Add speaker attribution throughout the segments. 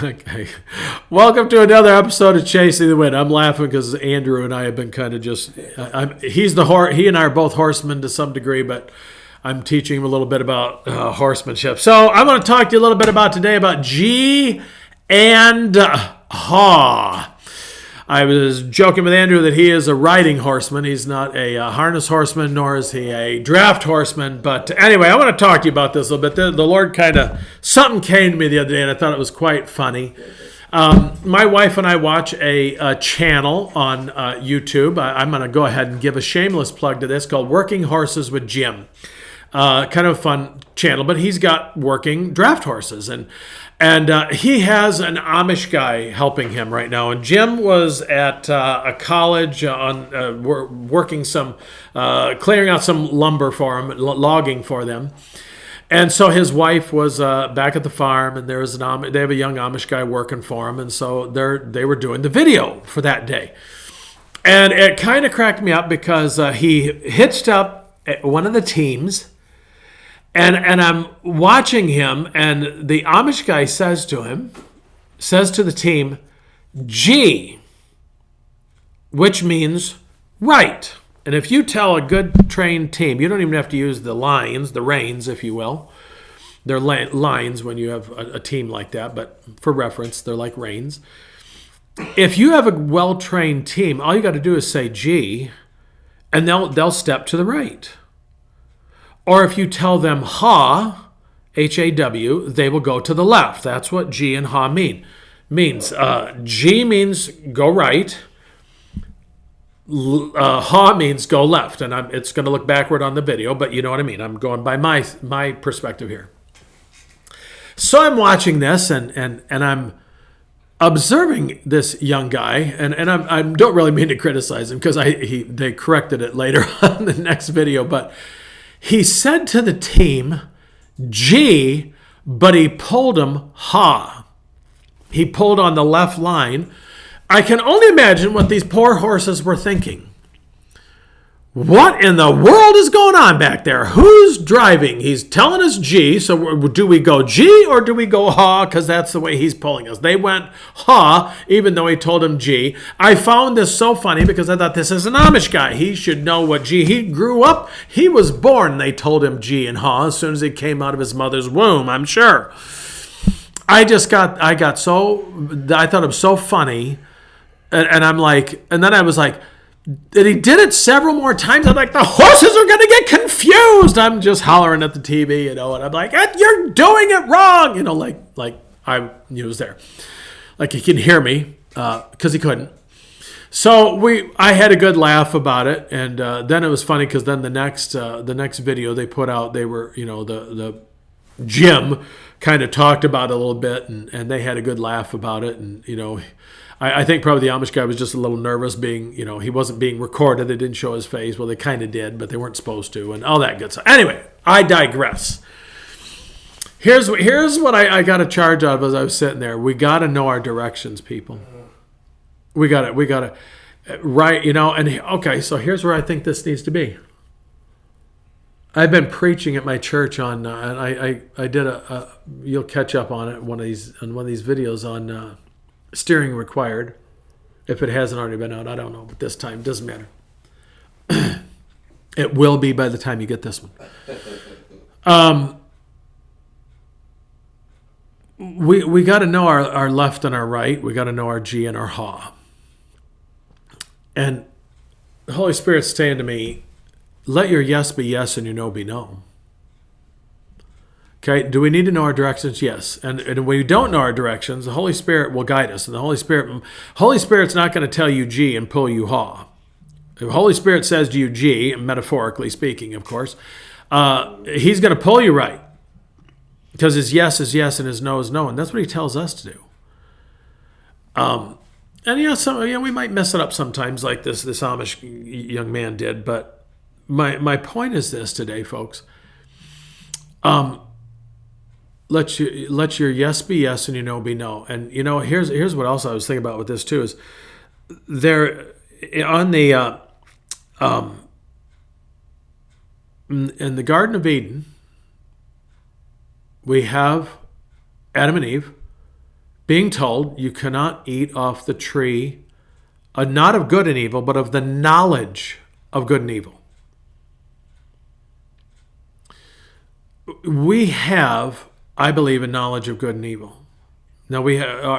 Speaker 1: Okay. Welcome to another episode of Chasing the Wind. I'm laughing because Andrew and I have been kind of just. He and I are both horsemen to some degree, but I'm teaching him a little bit about horsemanship. So I'm going to talk to you a little bit about today about G and Haw. I was joking with Andrew that he is a riding horseman. He's not a harness horseman, nor is he a draft horseman. But anyway, I want to talk to you about this a little bit. The Lord something came to me the other day, and I thought it was quite funny. My wife and I watch a channel on YouTube. I'm going to go ahead and give a shameless plug to this called Working Horses with Jim. Kind of a fun channel, but he's got working draft horses. And he has an Amish guy helping him right now. And Jim was at a college on working clearing out some lumber for him, logging for them. And so his wife was back at the farm, and they have a young Amish guy working for him. And so they were doing the video for that day. And it kind of cracked me up because he hitched up at one of the teams. And I'm watching him, and the Amish guy says to the team, G, which means right. And if you tell a good trained team, you don't even have to use the reins, if you will. They're lines when you have a team like that, but for reference, they're like reins. If you have a well-trained team, all you got to do is say G, and they'll step to the right. Or if you tell them Haw, H-A-W, they will go to the left. That's what G and Haw means. G means go right. Haw means go left. And it's going to look backward on the video, but you know what I mean. I'm going by my perspective here. So I'm watching this, and I'm observing this young guy, and I don't really mean to criticize him because they corrected it later on the next video, but he said to the team, G, but he pulled him Haw. He pulled on the left line. I can only imagine what these poor horses were thinking. What in the world is going on back there? Who's driving? He's telling us G, so do we go G or do we go Haw? Because that's the way he's pulling us. They went Haw, even though he told him G. I found this so funny because I thought this is an Amish guy. He should know what G. He grew up. He was born. They told him G and Haw as soon as he came out of his mother's womb, I'm sure. I thought it was so funny. And I'm like, and then I was like, and he did it several more times. I'm like, the horses are going to get confused. I'm just hollering at the TV, and I'm like, you're doing it wrong. Like I was there. Like he can hear me because he couldn't. So I had a good laugh about it. And then it was funny because then the next video they put out, they were, the Jim kind of talked about it a little bit, and they had a good laugh about it. And, I think probably the Amish guy was just a little nervous he wasn't being recorded. They didn't show his face. Well, they kind of did, but they weren't supposed to, and all that good stuff. Anyway, I digress. Here's what I got a charge out of as I was sitting there. We got to know our directions, people. We got to, right, and okay, so here's where I think this needs to be. I've been preaching at my church on, and I did you'll catch up on it on one of these videos on steering required. If it hasn't already been out, I don't know, but this time it doesn't matter. It will be by the time you get this one. We got to know our left and our right. We got to know our G and our Haw. And the Holy Spirit's saying to me, let your yes be yes and your no be no. Okay, do we need to know our directions? Yes. And when we don't know our directions, the Holy Spirit will guide us. And the Holy Spirit's not going to tell you G and pull you Haw. If the Holy Spirit says to you G, metaphorically speaking, of course, he's going to pull you right. Because his yes is yes and his no is no. And that's what he tells us to do. And we might mess it up sometimes like this Amish young man did. But my point is this today, folks. Let your yes be yes and your no be no. And here's what else I was thinking about with this too is there on the in the Garden of Eden we have Adam and Eve being told you cannot eat off the tree, not of good and evil, but of the knowledge of good and evil. We have, I believe, a knowledge of good and evil. Now,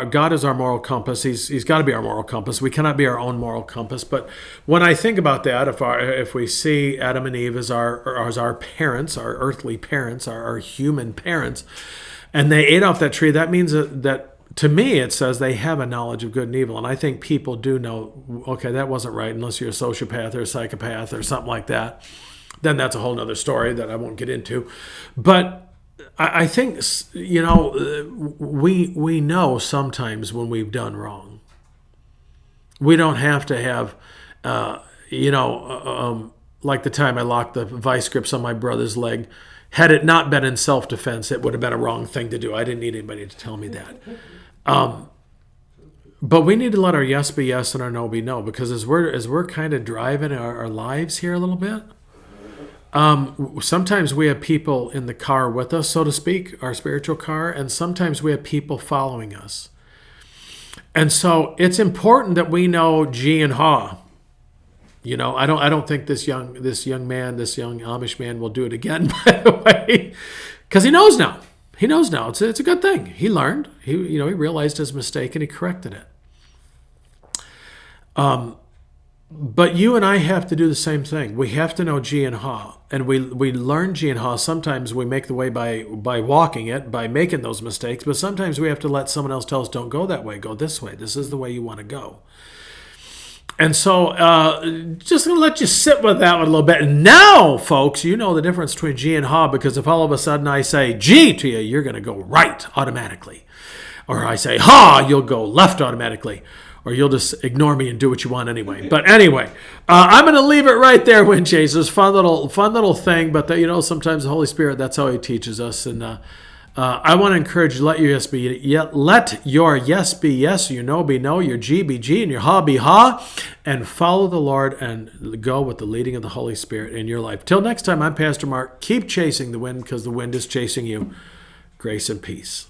Speaker 1: God is our moral compass. He's got to be our moral compass. We cannot be our own moral compass. But when I think about that, if we see Adam and Eve as our parents, our earthly parents, our human parents, and they ate off that tree, that means that to me, it says they have a knowledge of good and evil. And I think people do know, okay, that wasn't right, unless you're a sociopath or a psychopath or something like that. Then that's a whole other story that I won't get into. But I think, we know sometimes when we've done wrong. We don't have to have, like the time I locked the vice grips on my brother's leg. Had it not been in self-defense, it would have been a wrong thing to do. I didn't need anybody to tell me that. But we need to let our yes be yes and our no be no, because as we're kind of driving our lives here a little bit, sometimes we have people in the car with us, so to speak, our spiritual car, and sometimes we have people following us. And so it's important that we know G and Ha. I don't think this young Amish man will do it again, by the way, because he knows now. He knows now. It's a good thing. He learned. He realized his mistake and he corrected it. But you and I have to do the same thing. We have to know G and Ha, and we learn G and Ha. Sometimes we make the way by walking it, by making those mistakes. But sometimes we have to let someone else tell us, "Don't go that way. Go this way. This is the way you want to go." And so, just going to let you sit with that one a little bit. And now, folks, you know the difference between G and Ha, because if all of a sudden I say G to you, you're going to go right automatically. Or I say Ha, you'll go left automatically. Or you'll just ignore me and do what you want anyway. But anyway, I'm going to leave it right there, Wind Chasers. Fun little thing, but sometimes the Holy Spirit, that's how He teaches us. And I want to encourage you, let your yes be yes, your no be no, your G be G, and your Ha be Ha, and follow the Lord and go with the leading of the Holy Spirit in your life. Till next time, I'm Pastor Mark. Keep chasing the wind, because the wind is chasing you. Grace and peace.